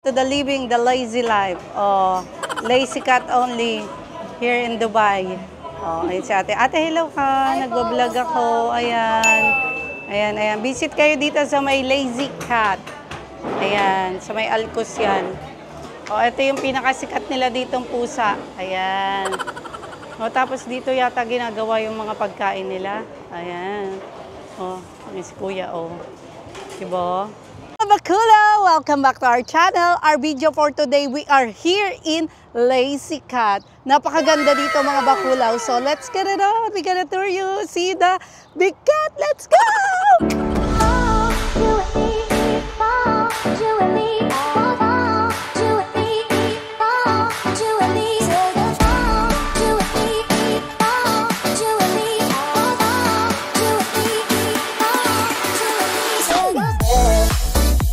To the living the lazy life. Oh, lazy cat only here in Dubai. Oh, ayun si ate. Ate, hello ka. Nagbablog ako. Ayan. Ayan, ayan. Visit kayo dito sa may lazy cat. Ayan, sa may Alcos yan. Oh, ito yung pinakasikat nila ditong pusa. Ayan. Oh, tapos dito yata ginagawa yung mga pagkain nila. Ayan. Oh, yung si kuya, oh. Diba? Bakula! Welcome back to our channel. Our video for today, we are here in Lazy Cat. Napakaganda dito mga bakulaw. So let's get it on. We're gonna tour you. See the big cat. Let's go!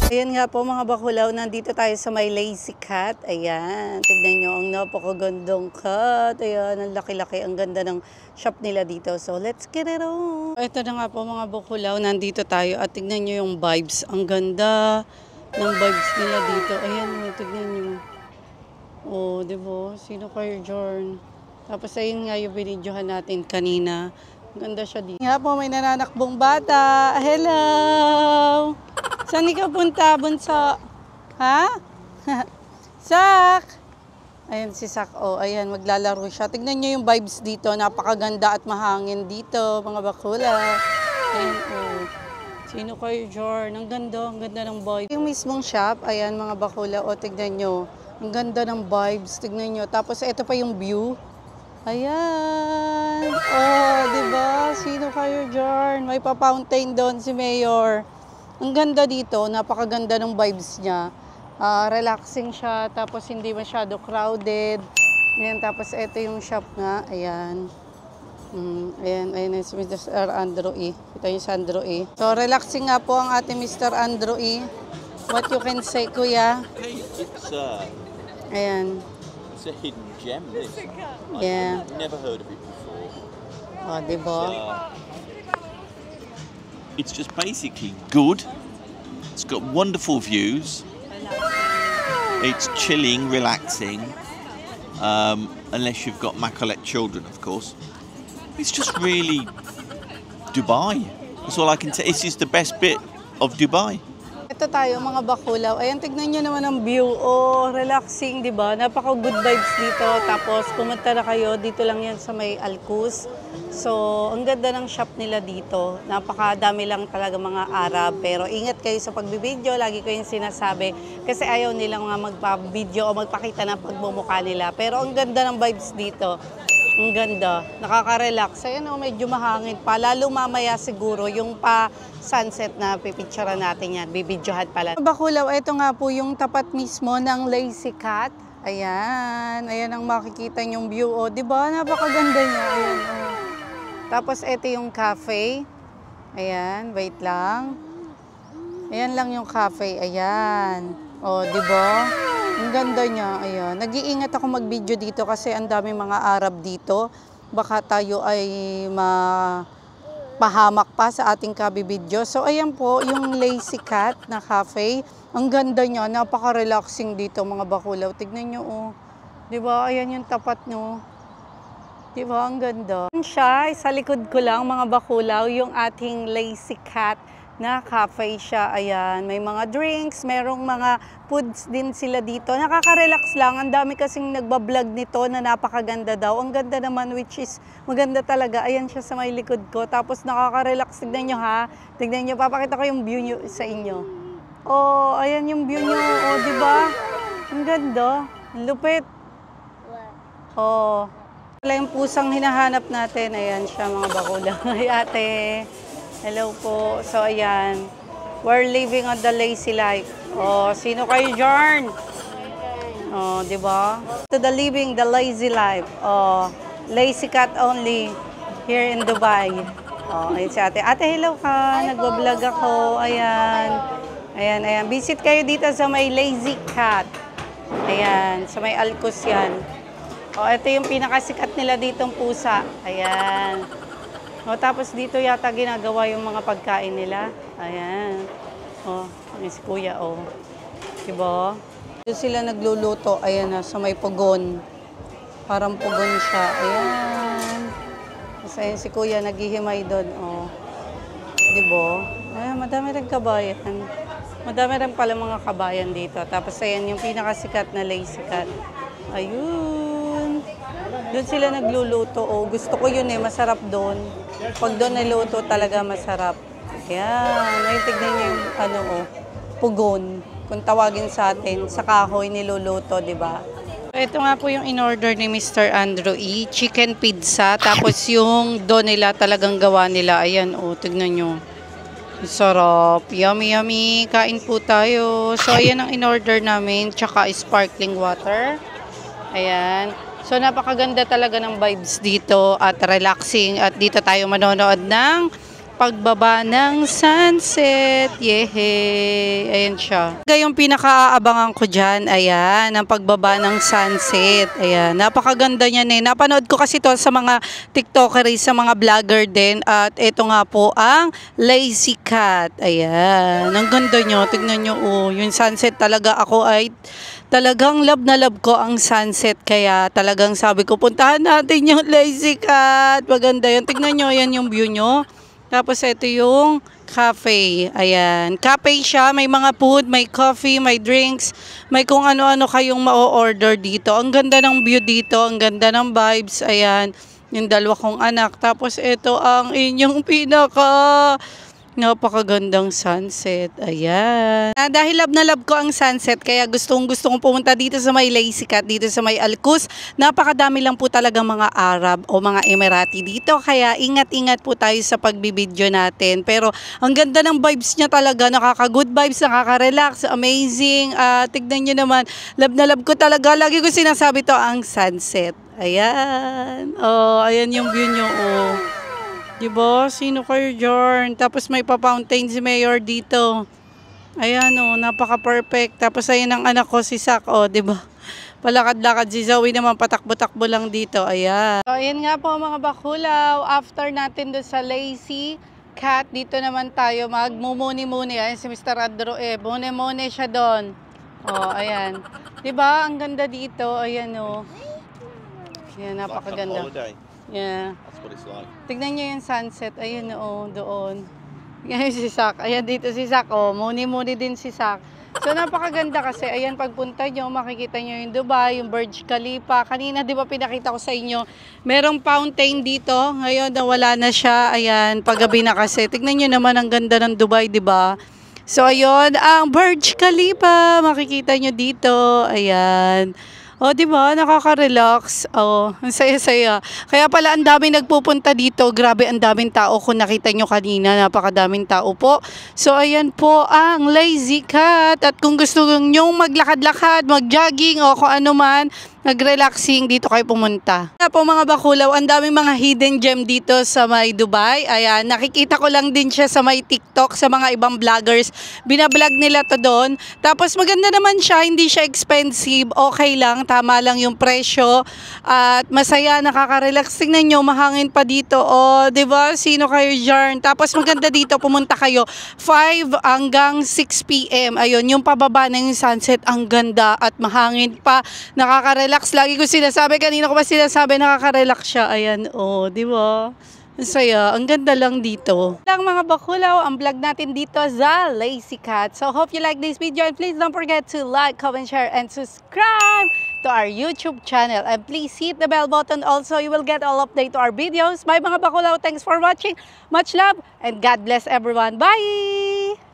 Ayan nga po mga bakulaw, nandito tayo sa may Lazy Cat. Ayan, tignan nyo ang napakagandang cat. Ayan, ang laki-laki, ang ganda ng shop nila dito. So, let's get it on. Ito na nga po mga bakulaw, nandito tayo at tignan nyo yung vibes. Ang ganda ng vibes nila dito. Ayan, tignan nyo. Oh, diba? Sino kayo, Jorn? Tapos ayun nga yung binidyohan natin kanina. Ang ganda siya dito. Nga po, may nananakbong bata. Hello! Saan ka punta, bunso? Ha? Sak! Ayan si Sak. Oh, ayan, maglalaro siya. Tignan niyo yung vibes dito. Napakaganda at mahangin dito, mga bakula. Ayan, oh. Sino kayo, Jorn? Ang ganda ng vibes. Yung mismong shop, ayan, mga bakula. Oh, tignan nyo. Ang ganda ng vibes. Tignan nyo. Tapos, ito pa yung view. Ayan. Oh, diba? Sino kayo, Jorn? May pa-fountain doon si Mayor. Ang ganda dito, napakaganda ng vibes niya. Relaxing siya, tapos hindi masyado crowded. Ayan, tapos ito yung shop nga, ayan. Ayan si Mr. Andrew E. Ito yung si Andrew E. So, relaxing nga po ang ating Mr. Andrew E. What you can say, kuya? Hey, ayan. It's a hidden gem, this. Yeah. I've never heard of it before. Oh, diba? It's just basically good. It's got wonderful views. It's chilling, relaxing. Unless you've got Macaulay children, of course. It's just really Dubai. That's all I can say. This is the best bit of Dubai. Ito tayo mga bakulaw. Ayan, tignan nyo naman ang view. Oh, relaxing, di ba? Napaka-good vibes dito. Tapos, pumunta na kayo. Dito lang yan sa may Alcos. So, ang ganda ng shop nila dito. Napakadami lang talaga mga Arab. Pero ingat kayo sa pagbibideo. Lagi ko yung sinasabi. Kasi ayaw nilang nga magpa-video o magpakita ng pagmumukha nila. Pero ang ganda ng vibes dito. Ang ganda. Nakaka-relax. Ayan o, medyo mahangin pa. Lalo mamaya siguro yung pa-sunset na pipicturean natin yan. Bibidyohan pala. Bakulaw, ito nga po yung tapat mismo ng Lazy Cat. Ayan. Ayan ang makikita nyong view. O, diba? Napakaganda niya. Ayan o. Tapos ito yung cafe. Ayan. Wait lang. Ayan lang yung cafe. Ayan. O, diba? Ang ganda niya, ayan. Nag-iingat ako mag-video dito kasi ang dami mga Arab dito. Baka tayo ay mapahamak pa sa ating kabibidyo. So, ayan po, yung Lazy Cat na cafe. Ang ganda niya, napaka-relaxing dito mga bakulaw. Tignan nyo, oh. Diba? Ayan yung tapat nyo. Diba? Ang ganda. Siya, sa likod ko lang mga bakulaw, yung ating Lazy Cat na cafe siya. Ayan, may mga drinks, merong mga foods din sila dito. Nakaka-relax lang. Ang dami kasing nagbablog nito na napakaganda daw. Ang ganda naman, which is maganda talaga. Ayan siya sa may likod ko. Tapos nakaka-relax. Tignan nyo ha. Tignan nyo. Papakita ko yung view nyo sa inyo. Oh, ayan yung view nyo. Oh, diba? Ang ganda. Ang lupit. Oh. Wala yung pusang hinahanap natin. Ayan siya mga bakula. Ay ate. Hello po. So, ayan. We're living on the lazy life. Oh, sino kayo, Jorn? Oh, di ba? To the living the lazy life. Oh, lazy cat only here in Dubai. Oh, ayun si ate. Ate, hello ka. Nagbablog ako. Ayan. Ayan, ayan. Visit kayo dito sa may Lazy Cat. Ayan. Sa may Alcos yan. Oh, ito yung pinakasikat nila ditong pusa. Ayan. O, tapos dito yata ginagawa yung mga pagkain nila. Ayan. O, yung si kuya, o. Diba? Doon sila nagluluto. Ayan na, sa may pugon. Parang pugon siya. Ayan. Kasi ayan si kuya, naghihimay doon. Oh. Diba? Ayan, madami rin kabayan. Madami rin pala mga kabayan dito. Tapos ayan yung pinakasikat na lazy cat. Ayun. Doon sila nagluluto. Oh, gusto ko yun eh, masarap doon. Pag doon niluto talaga masarap. Ayan, ay tignan niyo yung ano oh, pugon. Kung tawagin sa atin, sa kahoy niluluto, di ba? Ito nga po yung in-order ni Mr. Andrew E. Chicken pizza. Tapos yung doon nila talagang gawa nila. Ayan, oh, tignan nyo. Sarap. Yummy, yummy. Kain po tayo. So, ayan ang in-order namin. Tsaka sparkling water. Ayan. So, napakaganda talaga ng vibes dito at relaxing. At dito tayo manonood ng pagbaba ng sunset. Yehey! Ayan siya. Yung pinaka-aabangan ko dyan, ayan, ang pagbaba ng sunset. Ayan, napakaganda niyan eh. Napanood ko kasi to sa mga TikTokeries, sa mga vlogger din. At ito nga po ang lazy cat. Ayan, ang ganda nyo. Tignan nyo, oh, yung sunset talaga ako ay talagang love na love ko ang sunset. Kaya talagang sabi ko, puntahan natin yung lazy cat. Maganda yun. Tignan nyo, ayan yung view nyo. Tapos ito yung cafe. Ayan. Cafe siya. May mga food, may coffee, may drinks. May kung ano-ano kayong ma-order dito. Ang ganda ng view dito. Ang ganda ng vibes. Ayan. Yung dalawa kong anak. Tapos ito ang inyong napakagandang sunset. Ayan. Dahil love na love ko ang sunset, kaya gusto kong pumunta dito sa may lazy cat, dito sa may Alcuz. Napakadami lang po talaga mga Arab o mga Emirati dito. Kaya ingat-ingat po tayo sa pagbibideo natin. Pero ang ganda ng vibes niya talaga. Nakaka-good vibes, nakaka-relax, amazing. Tignan nyo naman. Love na love ko talaga. Lagi ko sinasabi to ang sunset. Ayan. Oh, ayan yung view nyo. Oh. Diba? Sino kayo dyan? Tapos may pa-fountain si Mayor dito. Ayan o, napaka-perfect. Tapos ayan ang anak ko, si Sak. O, diba? Palakad-lakad si Zoe naman, patakbo-takbo lang dito. Ayan. So, ayan nga po mga bakulaw. After natin doon sa lazy cat, dito naman tayo magmumuni-muni. Ayan si Mr. Andrew eh. Muni-muni siya doon. O, ayan. Diba? Ang ganda dito. Ayan o. Ayan, napakaganda. Yeah. That's what it's like. Tignan niyo yung sunset. Ayun o, doon. Yan si Sak. Ayan dito si Sak. O, muni-muni din si Sak. So, napakaganda kasi. Ayan, pagpunta nyo, makikita nyo yung Dubai, yung Burj Khalifa. Kanina, di ba, pinakita ko sa inyo, merong fountain dito. Ngayon, nawala na siya. Ayan, paggabi na kasi. Tignan nyo naman ang ganda ng Dubai, di ba? So, ayun, ang Burj Khalifa. Makikita nyo dito. Ayan. O, di ba? Nakaka-relax. O, ang saya-saya. Kaya pala, ang daming nagpupunta dito. Grabe, ang daming tao. Kung nakita nyo kanina, napakadaming tao po. So, ayan po ang lazy cat. At kung gusto nyo maglakad-lakad, mag-jogging, o kung ano man, nag-relaxing, dito kayo pumunta. Kaya po mga bakulaw, ang daming mga hidden gem dito sa may Dubai. Ayan, nakikita ko lang din siya sa may TikTok, sa mga ibang vloggers. Binablog nila to doon. Tapos maganda naman siya, hindi siya expensive. Okay lang, tama lang yung presyo. At masaya, nakaka-relax. Tingnan nyo, mahangin pa dito. O, diba? Sino kayo dyan? Tapos maganda dito, pumunta kayo 5 hanggang 6 p.m. Ayun, yung pababa na yung sunset, ang ganda at mahangin pa. Nakaka-relax. Lagi ko sinasabi, kanina ko pa sinasabi, nakaka-relax siya. Ayan, oh, di ba? Ang saya. Ang ganda lang dito. Lang mga bakulaw, ang vlog natin dito sa Lazy Cat. So, hope you like this video and please don't forget to like, comment, share, and subscribe to our YouTube channel. And please hit the bell button also. You will get all update to our videos. Bye mga bakulaw. Thanks for watching. Much love and God bless everyone. Bye!